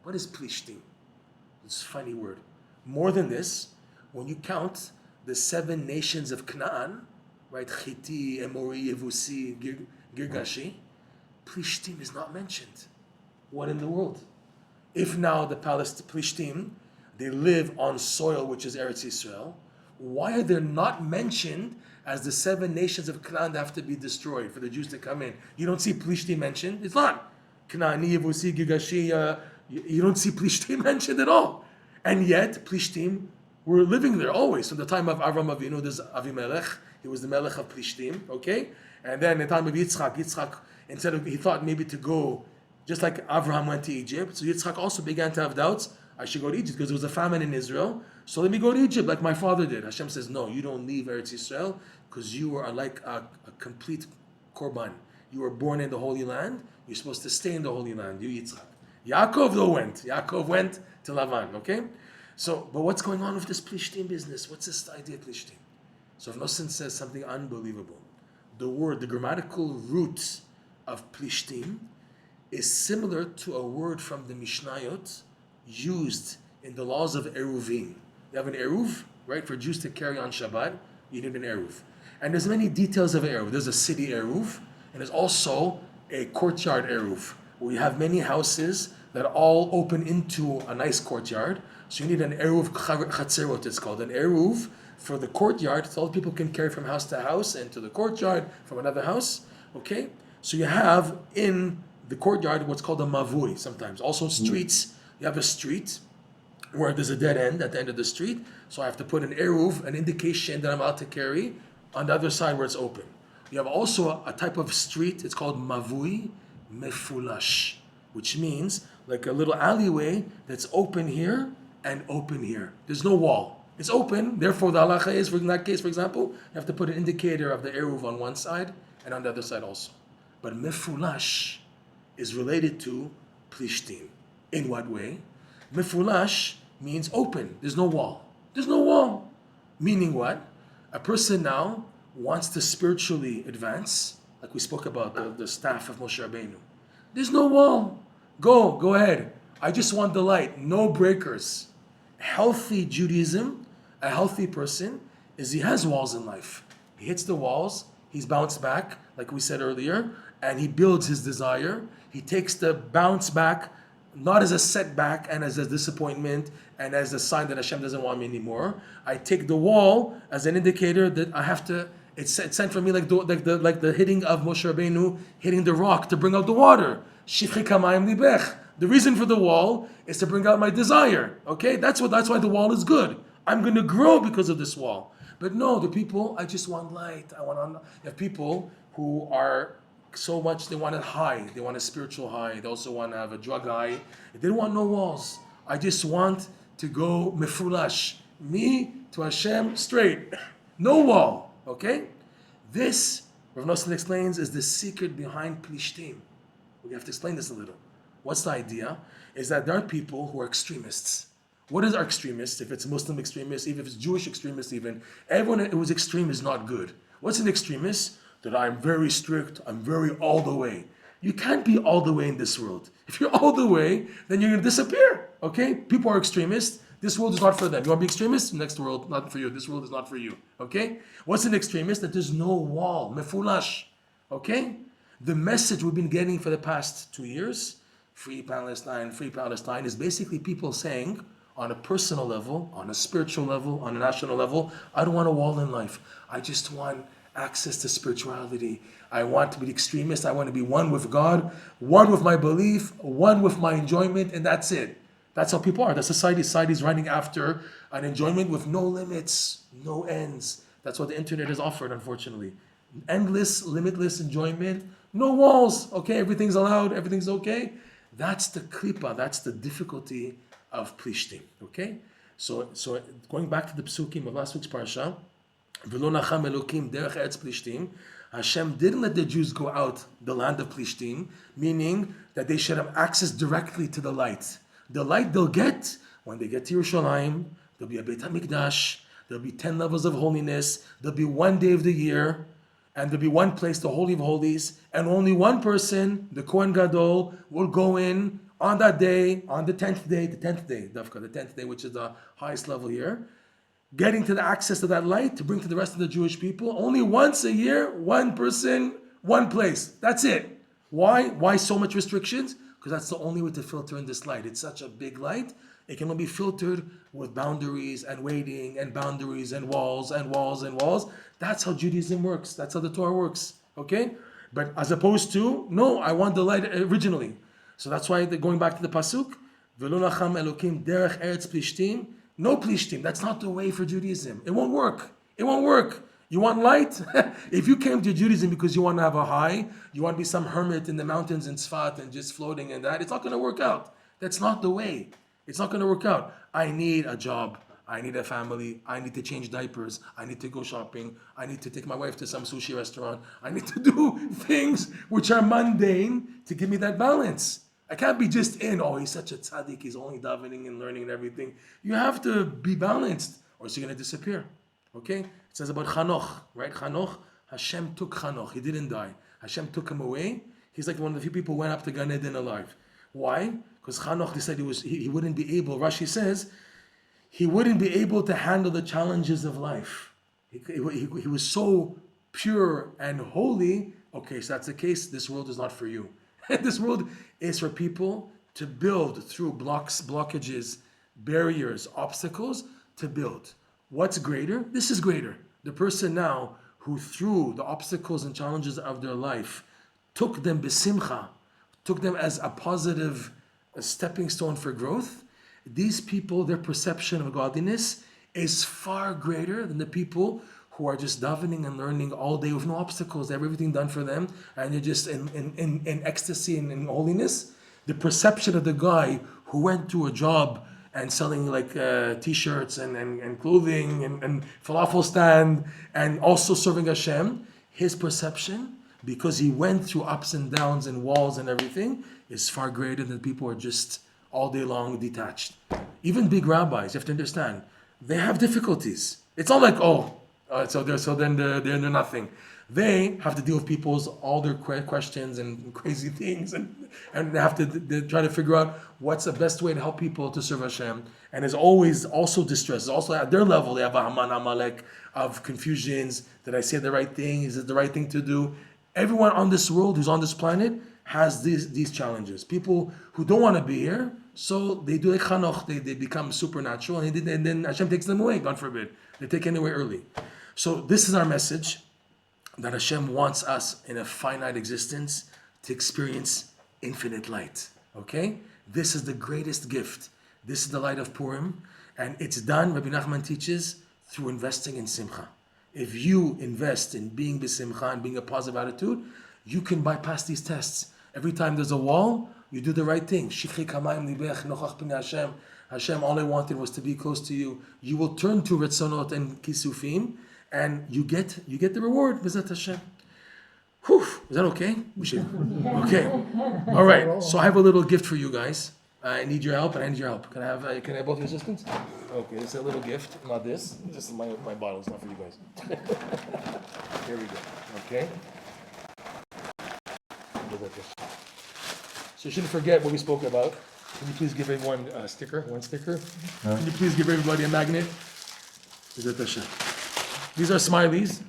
What is plishtim? It's a funny word. More than this, when you count the 7 nations of Canaan, right? Chiti, Emori, Yevusi, Girgashi, plishtim is not mentioned. What in the world? If now the Plishtim, they live on soil which is Eretz Yisrael, why are they not mentioned as the 7 nations of Canaan that have to be destroyed for the Jews to come in? You don't see Plishtim mentioned. It's not. Canaan, Yevusi, Gigashi, you don't see Plishtim mentioned at all. And yet, Plishtim were living there always. From the time of Avram Avinu, there's Avimelech. He was the Melech of Plishtim, okay? And then in the time of Yitzchak, he thought maybe to go, just like Abraham went to Egypt, so Yitzchak also began to have doubts. I should go to Egypt because there was a famine in Israel. So let me go to Egypt like my father did. Hashem says, no, you don't leave Eretz Yisrael because you are like a complete korban. You were born in the Holy Land. You're supposed to stay in the Holy Land. You Yitzchak. Yaakov though went. Yaakov went to Lavan. Okay? So, but what's going on with this Plishtim business? What's this idea of Plishtim? So Rav Nosson says something unbelievable. The grammatical root of Plishtim is similar to a word from the Mishnayot used in the laws of Eruvim. You have an Eruv, right? For Jews to carry on Shabbat, you need an Eruv. And there's many details of an Eruv. There's a city Eruv, and there's also a courtyard Eruv, where you have many houses that all open into a nice courtyard. So you need an Eruv Chatzerot, it's called. An Eruv for the courtyard, so all people can carry from house to house and to the courtyard from another house. Okay? So you have in the courtyard what's called a mavui sometimes. Also streets. You have a street where there's a dead end at the end of the street. So I have to put an eruv, an indication that I'm allowed to carry, on the other side where it's open. You have also a type of street, it's called mavui mefulash, which means like a little alleyway that's open here and open here. There's no wall. It's open, therefore the halacha is, in that case, for example, you have to put an indicator of the eruv on one side and on the other side also. But mefulash is related to plishtim. In what way? Mefulash means open. There's no wall. There's no wall. Meaning what? A person now wants to spiritually advance, like we spoke about the staff of Moshe Rabbeinu. There's no wall. Go ahead. I just want the light. No breakers. Healthy Judaism, a healthy person, is he has walls in life. He hits the walls, he's bounced back, like we said earlier, and he builds his desire. He takes the bounce back not as a setback and as a disappointment and as a sign that Hashem doesn't want me anymore. I take the wall as an indicator that I have to, it's sent for me like the hitting of Moshe Rabbeinu, hitting the rock to bring out the water. Shifchi kamayim libech. The reason for the wall is to bring out my desire. Okay, that's why the wall is good. I'm going to grow because of this wall. But no, the people, I just want light. You have people who are so much, they want a high. They want a spiritual high. They also want to have a drug high. They don't want no walls. I just want to go mefulash. Me to Hashem straight. No wall. Okay? This, Rav Nosson explains, is the secret behind Plishtim. We have to explain this a little. What's the idea? Is that there are people who are extremists. What is our extremists? If it's Muslim extremists, even if it's Jewish extremists even, everyone who is extreme is not good. What's an extremist? That I'm very strict, I'm very all the way. You can't be all the way in this world. If you're all the way, then you're going to disappear. Okay? People are extremists. This world is not for them. You want to be extremist? Next world, not for you. This world is not for you. Okay? What's an extremist? That there's no wall. Mefulash. Okay? The message we've been getting for the past 2 years, free Palestine, is basically people saying, on a personal level, on a spiritual level, on a national level, I don't want a wall in life. I just want access to spirituality. I want to be extremist. I want to be one with God, one with my belief, one with my enjoyment, and that's it. That's how people are. That's society. Society is running after an enjoyment with no limits, no ends. That's what the internet has offered, unfortunately. Endless, limitless enjoyment, no walls. Okay, everything's allowed, everything's okay. That's the klipa, that's the difficulty of Plishtim. Okay? So going back to the psukim of last week's parsha, V'lo nacham Elokim derech eretz Plishtim, Hashem didn't let the Jews go out the land of Plishtim, meaning that they should have access directly to the light. The light they'll get when they get to Yerushalayim, there'll be a Beit HaMikdash, there'll be 10 levels of holiness, there'll be one day of the year, and there'll be one place, the Holy of Holies, and only one person, the Kohen Gadol, will go in on that day, on the 10th day, Dafka, the 10th day, which is the highest level here, getting to the access to that light to bring to the rest of the Jewish people. Only once a year, one person, one place. That's it. Why? Why so much restrictions? Because that's the only way to filter in this light. It's such a big light. It can only be filtered with boundaries and waiting and boundaries and walls and walls and walls. That's how Judaism works. That's how the Torah works. Okay? But as opposed to, no, I want the light originally. So that's why going back to the pasuk, V'lo nacham Elokim derech eretz Plishtim. No Plishtim. That's not the way for Judaism. It won't work. It won't work. You want light? If you came to Judaism because you want to have a high, you want to be some hermit in the mountains in Tzfat and just floating and that, it's not going to work out. That's not the way. It's not going to work out. I need a job. I need a family. I need to change diapers. I need to go shopping. I need to take my wife to some sushi restaurant. I need to do things which are mundane to give me that balance. I can't be just he's such a tzaddik, he's only davening and learning and everything. You have to be balanced or else you're going to disappear. Okay? It says about Chanoch, right? Chanoch, Hashem took Chanoch. He didn't die. Hashem took him away. He's like one of the few people who went up to Gan Eden alive. Why? Because Chanoch decided he wouldn't be able, Rashi says, he wouldn't be able to handle the challenges of life. He was so pure and holy. Okay, so that's the case. This world is not for you. This world is for people to build through blockages, barriers, obstacles, to build. What's greater? This is greater. The person now who through the obstacles and challenges of their life took them besimcha, took them as a positive stepping stone for growth. These people, their perception of godliness is far greater than the people who are just davening and learning all day with no obstacles. They have everything done for them, and they're just in ecstasy and in holiness. The perception of the guy who went to a job and selling like t-shirts and clothing and falafel stand and also serving Hashem, his perception, because he went through ups and downs and walls and everything, is far greater than people who are just all day long detached. Even big rabbis, you have to understand, they have difficulties. It's not like, so they're nothing. They have to deal with all their questions and crazy things, and they have to try to figure out what's the best way to help people to serve Hashem. And there's always also distress. Also at their level, they have a Haman Amalek of confusions. Did I say the right thing? Is it the right thing to do? Everyone on this world who's on this planet has these challenges. People who don't want to be here, so they do like Chanoch, they become supernatural, and then Hashem takes them away, God forbid. They're taken away early. So this is our message, that Hashem wants us in a finite existence to experience infinite light. Okay? This is the greatest gift. This is the light of Purim, and it's done, Rabbi Nachman teaches, through investing in simcha. If you invest in being b'simcha and being a positive attitude, you can bypass these tests. Every time there's a wall, you do the right thing. Hashem, all I wanted was to be close to you. You will turn to Retzonot and Kisufim, and you get the reward. B'ezrat Hashem. Whew, is that okay? We should. Okay. All right. So I have a little gift for you guys. I need your help, and I need your help. Can I have both your assistants? Okay, it's a little gift. Not this. Just my bottle. It's not for you guys. Here we go. Okay. So you shouldn't forget what we spoke about. Can you please give everyone a sticker? One sticker. Can you please give everybody a magnet? These are smileys.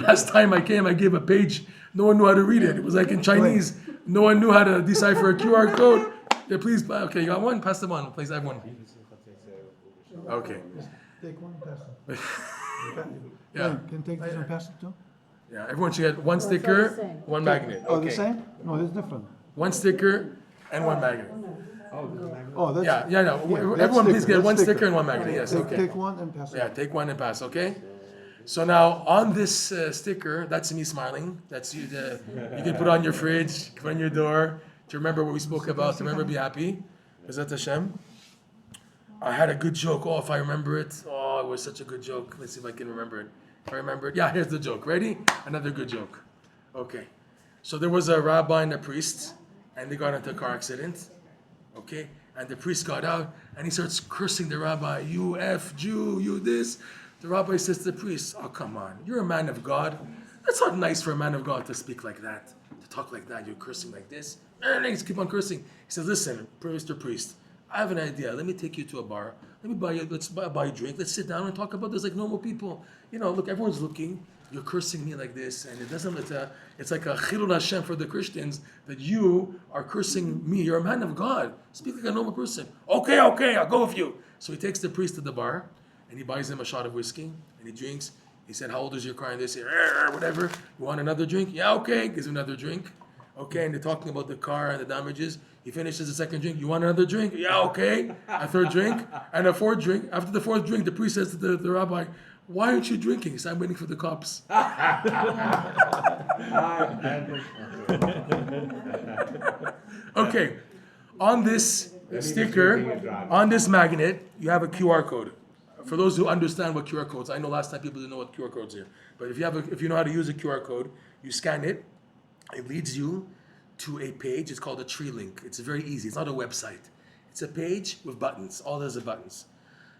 Last time I came, I gave a page. No one knew how to read it. It was like in Chinese. No one knew how to decipher a QR code. Yeah, please. Okay, you got one? Pass them on. Please, I have one. Okay. Take one, pass it. Yeah. Can take this and pass it too? Yeah, everyone should get one sticker, one magnet. Oh, the Okay. same? No, it's different. One sticker and one magnet. Oh, that's. Yeah, no. Everyone please get one sticker and one magnet. Yes, okay. Take one and pass it. Yeah, take one and pass, okay? So now on this sticker, that's me smiling. That's you. You can put on your fridge, put on your door to remember what we spoke about. To remember, be happy. B'ezrat Hashem. I had a good joke. Oh, if I remember it. Oh, it was such a good joke. Let's see if I can remember it. If I remember it. Yeah, here's the joke. Ready? Another good joke. Okay. So there was a rabbi and a priest, and they got into a car accident. Okay? And the priest got out, and he starts cursing the rabbi. You F Jew, you this. The rabbi says to the priest, oh, come on. You're a man of God. That's not nice for a man of God to speak like that, to talk like that. You're cursing like this. And they keep on cursing. He says, listen, Mr. Priest, I have an idea. Let me take you to a bar. Let's buy you a drink. Let's sit down and talk about this like normal people. You know, look, everyone's looking. You're cursing me like this, and it's like a chilul Hashem for the Christians that you are cursing me. You're a man of God. Speak like a normal person. Okay, I'll go with you. So he takes the priest to the bar, and he buys him a shot of whiskey, and he drinks. He said, how old is your car? And they say, whatever. You want another drink? Yeah, okay. Gives him another drink. Okay, and they're talking about the car and the damages. He finishes the second drink. You want another drink? Yeah, okay. A third drink and a fourth drink. After the fourth drink, the priest says to the rabbi, why aren't you drinking? He said, I'm waiting for the cops. Okay, on this sticker, on this magnet, you have a QR code. For those who understand what QR codes, I know last time people didn't know what QR codes are. But if you know how to use a QR code, you scan it, it leads you to a page. It's called a tree link. It's very easy. It's not a website. It's a page with buttons. All there's are buttons.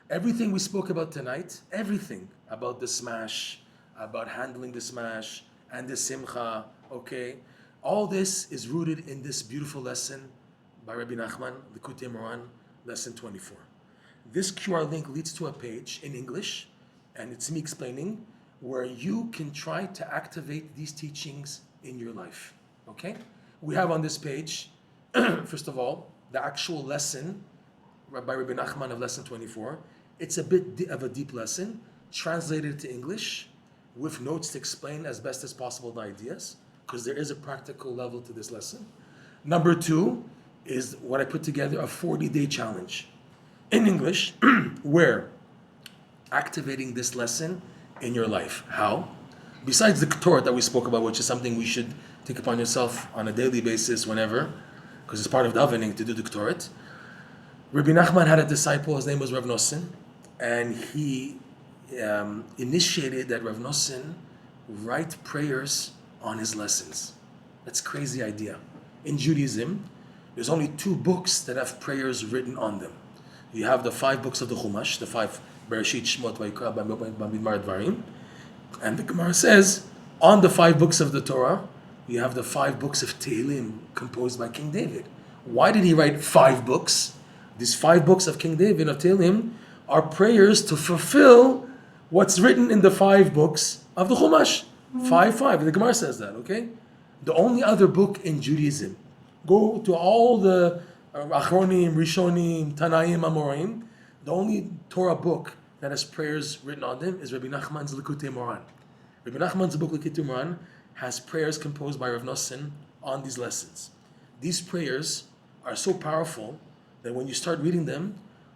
Everything we spoke about tonight, everything about the smash, about handling the smash and the simcha, okay? All this is rooted in this beautiful lesson by Rabbi Nachman, Likutey Moharan, lesson 24. This QR link leads to a page in English, and it's me explaining, where you can try to activate these teachings in your life, okay? We have on this page, first of all, the actual lesson by Rabbi Nachman of lesson 24. It's a bit of a deep lesson, translated to English, with notes to explain as best as possible the ideas, because there is a practical level to this lesson. Number 2 is what I put together, a 40-day challenge in English, where activating this lesson in your life. How? Besides the Ketoret that we spoke about, which is something we should take upon yourself on a daily basis whenever, because it's part of davening to do the Ketoret. Rabbi Nachman had a disciple, his name was Rav Nosson, and he initiated that Rav Nosson write prayers on his lessons. That's a crazy idea. In Judaism, there's only 2 books that have prayers written on them. You have the 5 books of the Chumash, the 5 Bereshit, Shmot, Vayikra, Bamidbar, Dvarim, and the Gemara says, on the 5 books of the Torah, you have the 5 books of Tehillim composed by King David. Why did he write 5 books? These 5 books of King David, of Tehillim, are prayers to fulfill what's written in the 5 books of the Chumash. 5. The Gemara says that, okay? The only other book in Judaism, go to all the Achronim, Rishonim, Tanaim, Amorim, the only Torah book that has prayers written on them is Rabbi Nachman's Likutey Moharan. Rabbi Nachman's book Likutey Moharan has prayers composed by Rav Nosson on these lessons. These prayers are so powerful that when you start reading them,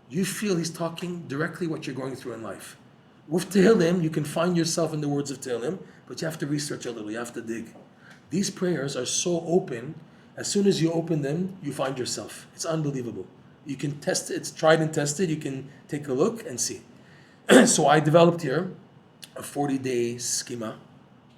you feel he's talking directly what you're going through in life. With Tehillim, you can find yourself in the words of Tehillim, but you have to research a little, you have to dig. These prayers are so open, as soon as you open them, you find yourself. It's unbelievable. You can test it, it's tried and tested, you can take a look and see. So I developed here a 40-day schema,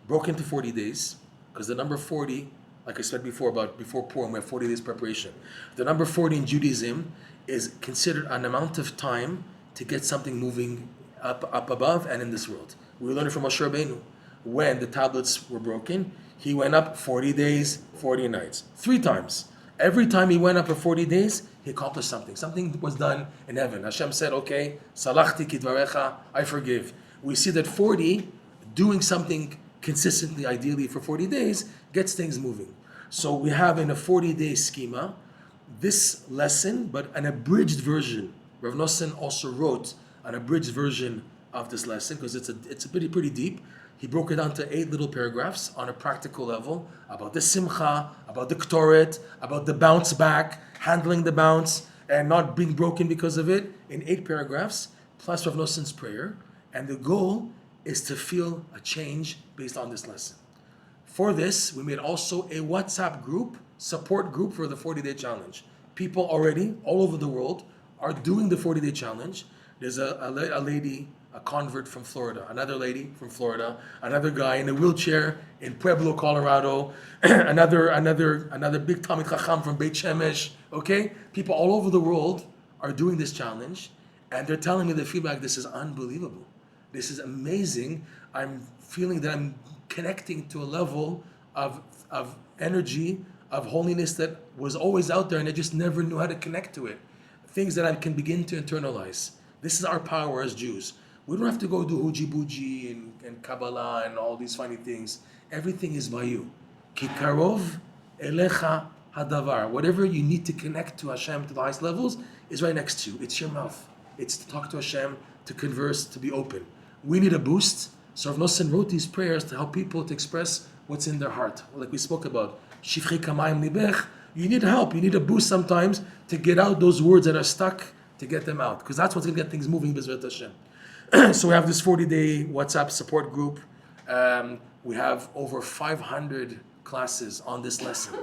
broke into 40 days, because the number 40, like I said before, about before Purim, we have 40 days preparation. The number 40 in Judaism is considered an amount of time to get something moving up above and in this world. We learned it from Moshe Rabbeinu. When the tablets were broken, he went up 40 days, 40 nights. 3 times. Every time he went up for 40 days, he accomplished something. Something was done in heaven. Hashem said, okay, salachti kidvarecha, I forgive. We see that 40, doing something consistently, ideally for 40 days, gets things moving. So we have in a 40-day schema, this lesson, but an abridged version. Rav Nosson also wrote an abridged version of this lesson, because it's pretty deep. He broke it down to 8 little paragraphs on a practical level about the simcha, about the Ketoret, about the bounce back, handling the bounce, and not being broken because of it, in 8 paragraphs, plus Rav Nosson's prayer. And the goal is to feel a change based on this lesson. For this, we made also a WhatsApp group, support group for the 40-day challenge. People already, all over the world, are doing the 40-day challenge. There's a lady, a convert from Florida, another lady from Florida, another guy in a wheelchair in Pueblo, Colorado, another big Talmid Chacham from Beit Shemesh, okay? People all over the world are doing this challenge, and they're telling me the feedback, this is unbelievable. This is amazing. I'm feeling that I'm connecting to a level of energy, of holiness that was always out there, and I just never knew how to connect to it. Things that I can begin to internalize. This is our power as Jews. We don't have to go do huji-buji and Kabbalah and all these funny things. Everything is by you. Ki karov elecha hadavar. Whatever you need to connect to Hashem to the highest levels is right next to you. It's your mouth. It's to talk to Hashem, to converse, to be open. We need a boost. So Rav Nosson wrote these prayers to help people to express what's in their heart. Like we spoke about, Shifchei kamayim libech. You need help. You need a boost sometimes to get out those words that are stuck, to get them out. Because that's what's going to get things moving, B'ezrat Hashem. So we have this 40-day WhatsApp support group. We have over 500 classes on this lesson.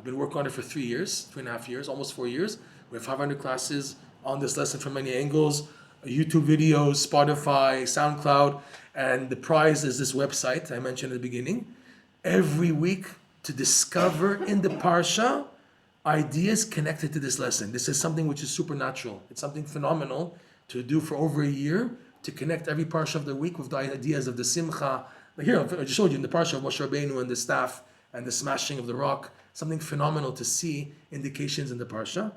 been working on it for 3.5 years, almost 4 years. We have 500 classes on this lesson from many angles, YouTube videos, Spotify, SoundCloud, and the prize is this website I mentioned at the beginning. Every week to discover in the Parsha ideas connected to this lesson. This is something which is supernatural. It's something phenomenal to do for over a year, to connect every Parsha of the week with the ideas of the Simcha. Like here, I just showed you in the Parsha of Moshe Rabbeinu and the staff and the smashing of the rock. Something phenomenal to see indications in the Parsha.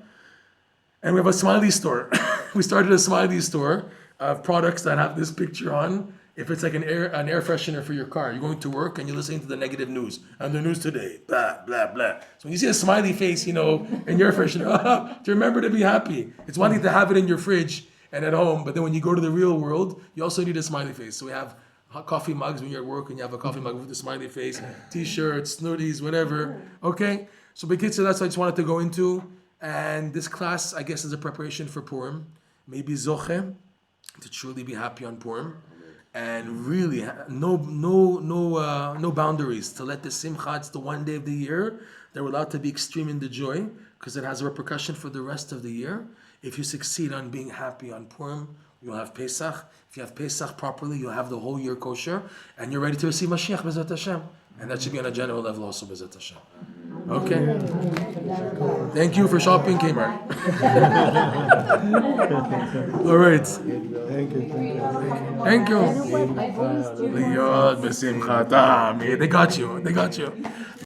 And we have a smiley store. We started a smiley store of products that have this picture on. If it's like an air freshener for your car, you're going to work and you're listening to the negative news. And the news today, blah, blah, blah. So when you see a smiley face, in your air freshener, to remember to be happy. It's one thing to have it in your fridge and at home, but then when you go to the real world, you also need a smiley face. So we have hot coffee mugs when you're at work and you have a coffee mug with a smiley face, t-shirts, snooties, whatever. Okay? So Bekitzer, that's what I just wanted to go into. And this class, I guess, is a preparation for Purim. Maybe Zoche, to truly be happy on Purim. And really, no boundaries. To let the Simcha, it's the one day of the year that we're allowed to be extreme in the joy, because it has a repercussion for the rest of the year. If you succeed on being happy on Purim, you'll have Pesach. If you have Pesach properly, you'll have the whole year kosher, and you're ready to receive Mashiach, B'ezrat Hashem. And that should be on a general level also, B'ezrat Hashem. Okay. Thank you for shopping, Kmart. All right. Thank you. They got you.